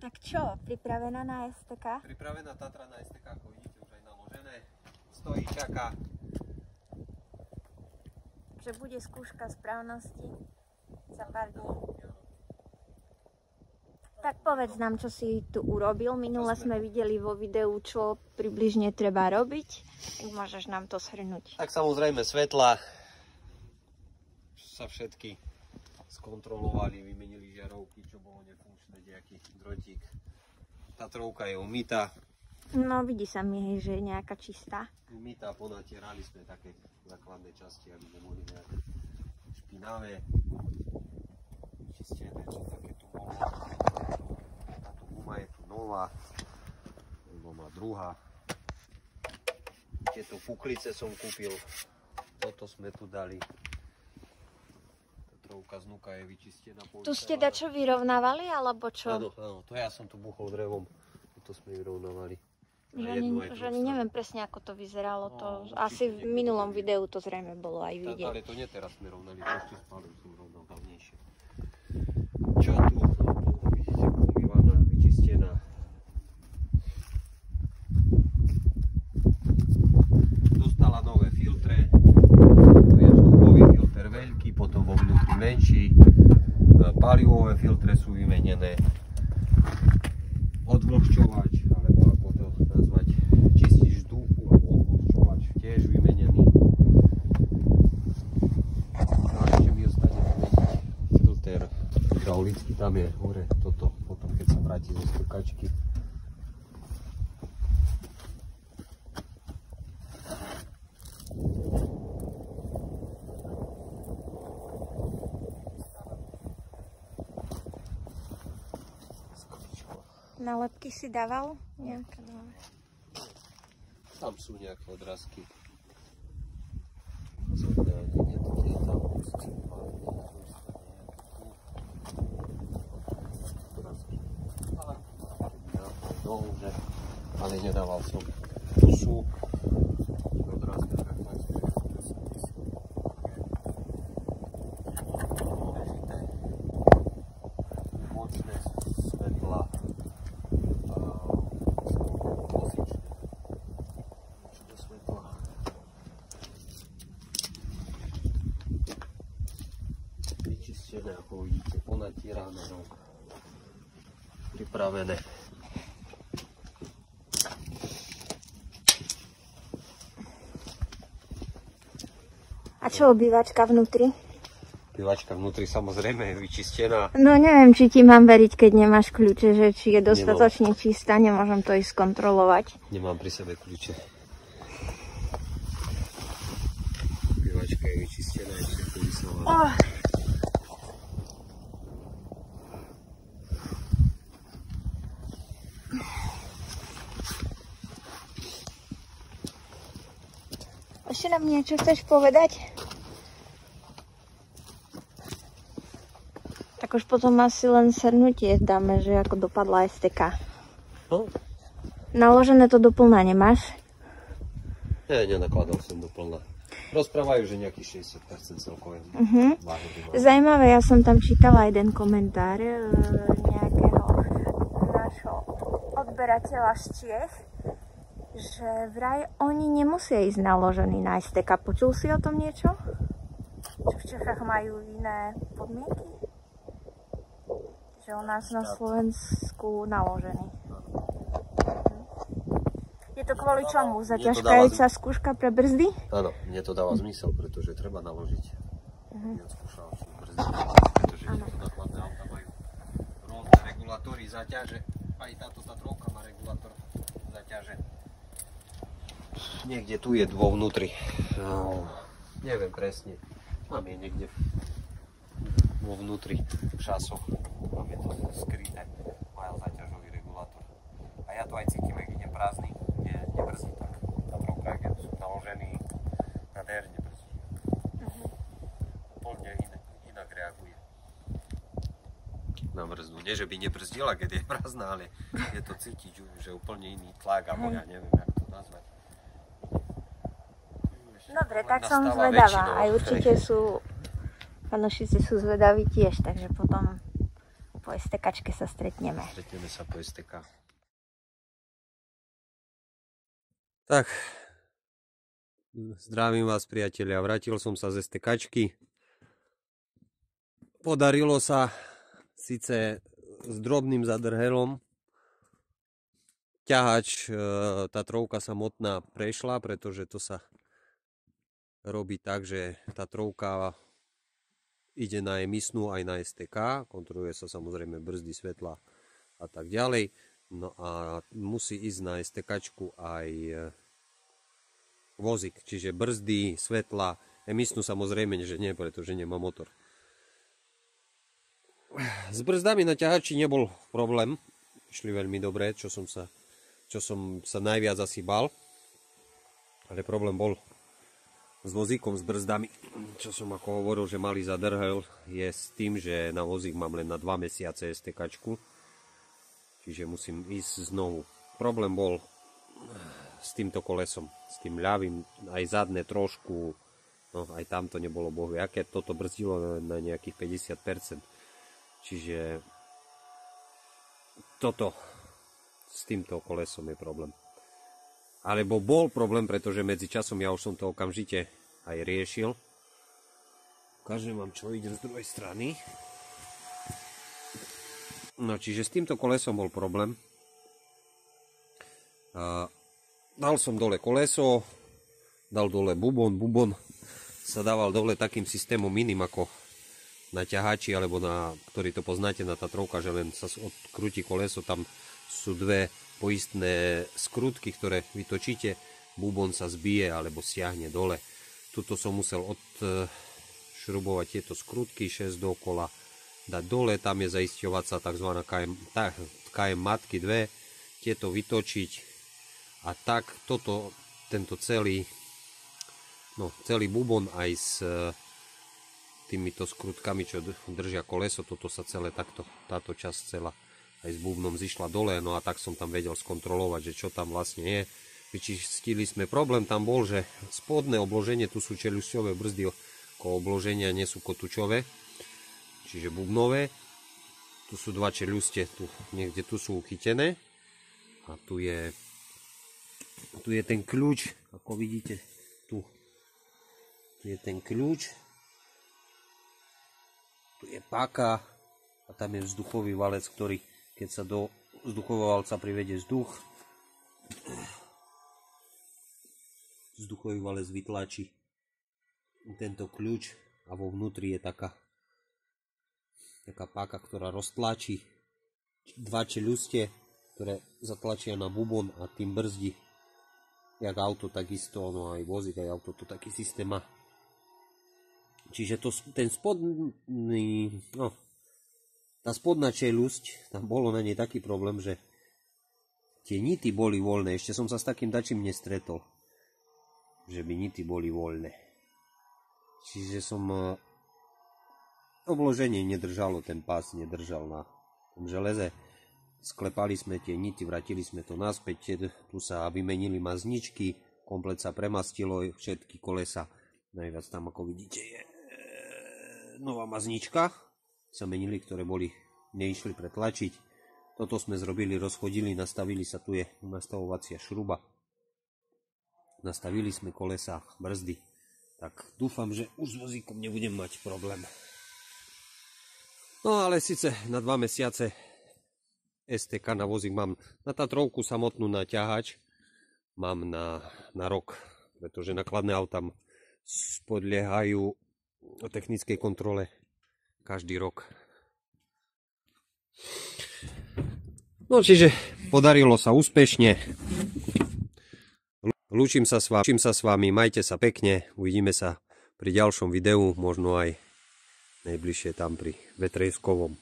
Tak čo, pripravená na STK? Pripravená Tatra na STK, ako vidíte, už aj naložené. Stojí, čaká. Že bude skúška správnosti za pár dní. Tak povedz nám, čo si tu urobil. Minule sme videli vo videu, čo približne treba robiť. Môžeš nám to shrnúť. Tak samozrejme svetla sa všetky skontrolovali, vymenili žiarovky, čo bolo nefunkčné, nejaký drotík. Tatrovka je umytá. No vidí sa mi, že je nejaká čistá. Umytá, ponatierali sme také základné časti, aby neboli nejaké špinavé. Vyčistené, čo také tu bolo. Táto guma je tu nová, lebo má druhá. Tieto puklice som kúpil, toto sme tu dali. Tatrovka z Nuka je vyčistená. Tu ste dačo vyrovnávali, alebo čo? Áno, áno, to ja som tu buchol drevom, toto sme vyrovnávali. Že ani neviem presne, ako to vyzeralo. To asi v minulom videu to zrejme bolo aj vidieť. Ale to nie teraz sme rovnali, to ešte spálim som rovnal dávnejšie. Čo tu? Vidíte, umývaná, vyčistená. Dostala nové filtre. Tu je vzduchový filter veľký, potom vo vnútri menší. Palivové filtre sú vymenené. Odvlhčovač, alebo ako to nazvať, čistič vzduchu alebo odvlhčovač tiež vymenený. A ešte mi ostane vymeniť filter hydraulický, tam je hore toto, potom keď sa vráti zo strkačky. Nálepky si dával? Nejaké nové. Tam sú nejaké odrazky. Zadanie, také je tam. Ale nedával som. Tu sú odrazky. Bočné svetla. Vyčistené, ako vidíte, ponatierané, no. Pripravené. A čo obývačka vnútri? Obývačka vnútri samozrejme je vyčistená. No neviem, či ti mám veriť, keď nemáš kľúče, že či je dostatočne čistá, nemôžem to ísť skontrolovať. Nemám pri sebe kľúče. Obývačka je vyčistená, je všetko vyslované. Ešte nám niečo chceš povedať? Tak už potom asi len shrnutie dáme, že ako dopadla STK. No. Naložené to doplná nemáš? Nie, nenakladal som doplná. Rozprávajú, že nejakých 60% celkové. Zajímavé, ja som tam čítala jeden komentár nejakého nášho odberateľa z Čiech, že vraj oni nemusia ísť naložení na STK. Počul si o tom niečo? Čo v Čechách majú iné podmienky? Že u nás na Slovensku naložení. Je to kvôli čomu? Zaťažkajúca skúška pre brzdy? Áno, mne to dáva zmysel, pretože treba naložiť. Neodskúšal som brzdy, pretože tieto nákladné auta majú rôzne regulátory záťaže. Aj táto Tatrovka má regulátor záťaže. Niekde tu je vo vnútri. No, neviem presne. Mám je niekde vo vnútri v šasoch. Mám je to skryté. Majú záťažový regulátor. A ja to aj cítim, ak idem prázdny. Nebrzdí tak. Tatrovka, keď sú naložený na DR, nebrzdí. Úplne inak reaguje na brzdu. Nie, že by nebrzdila, keď je prázdna, ale je to cítiť, že úplne iný tlak, alebo ja neviem, jak to nazvať. Dobre, tak som zvedavá. Aj určite sú, fanúšici sú zvedaví tiež, takže potom Po estekačke sa stretneme. Stretneme sa po STK. Tak, zdravím vás priatelia, vrátil som sa z STKčky. Podarilo sa síce s drobným zadrhelom. Ťahač, tá trovka samotná prešla, pretože to sa robí tak, že tá trovka ide na emisnú aj na STK, kontroluje sa samozrejme brzdy, svetla a tak ďalej. No a musí ísť na STKčku aj vozík, čiže brzdy, svetla, emisnú samozrejme, že nie, pretože nemá motor. S brzdami na ťahači nebol problém, išli veľmi dobre, čo som sa najviac asi bal, ale problém bol s vozíkom, s brzdami, čo som ako hovoril, že malý zadrhel, je s tým, že na vozík mám len na 2 mesiace STKčku, čiže musím ísť znovu. Problém bol s týmto kolesom, s tým ľavým, aj zadné trošku, no aj tamto nebolo bohu aké, toto brzdilo na nejakých 50%, čiže toto s týmto kolesom je problém. Alebo bol problém, pretože medzi časom ja už som to okamžite aj riešil. Ukážem vám, čo ide z druhej strany. No čiže s týmto kolesom bol problém. Dal som dole koleso, dal dole bubon sa dával dole takým systémom iným ako na ťahači, alebo ktorý to poznáte na Tatrovka, že len sa odkrúti koleso, tam sú dve poistné skrutky, ktoré vytočíte, bubon sa zbije alebo siahne dole. Tuto som musel odšrubovať tieto skrutky 6 dokola, dať dole, tam je zaisťovacia tzv. KM matky 2, tieto vytočiť a tak tento celý bubon aj s týmito skrutkami, čo držia koleso, toto sa celé takto, táto časť celá aj s bubnom zišla dole, no a tak som tam vedel skontrolovať, že čo tam vlastne je. Vyčistili sme, problém tam bol, že spodné obloženie, tu sú čeľusťové brzdy ako obloženia, nie sú kotúčové, čiže bubnové. Tu sú dva čeľuste, niekde tu sú uchytené a tu je ten kľúč, ako vidíte, tu je ten kľúč, tu je páka a tam je vzduchový valec, ktorý keď sa do vzduchového valca privedie vzduch, vzduchový valec vytlačí tento kľúč a vo vnútri je taká páka, ktorá roztlačí dva čeľuste, ktoré zatlačia na bubon a tým brzdí. Jak auto, takisto, no aj vozík, aj auto to taký systém má. Čiže ten spodný, tá spodná čeľusť, tam bolo na nej taký problém, že tie nity boli voľné. Ešte som sa s takým dačím nestretol, že by nity boli voľné. Čiže obloženie nedržalo, ten pás nedržal na tom železe. Sklepali sme tie nity, vrátili sme to naspäť, tu sa vymenili mazničky, komplet sa premastilo, všetky kolesa, najviac tam ako vidíte je nová maznička, sa menili, ktoré neišli pretlačiť. Toto sme zrobili, rozchodili, nastavili sa, tu je nastavovacia šruba. Nastavili sme kolesa, brzdy. Tak dúfam, že už s vozíkom nebudem mať problém. No ale síce na 2 mesiace STK na vozík mám, na Tatrovku samotnú na ťahač mám na rok, pretože nakladné autá podliehajú technickej kontrole každý rok. No čiže podarilo sa úspešne. Lúčim sa s vami, majte sa pekne, uvidíme sa pri ďalšom videu, možno aj najbližšie tam pri Vetrejskovom.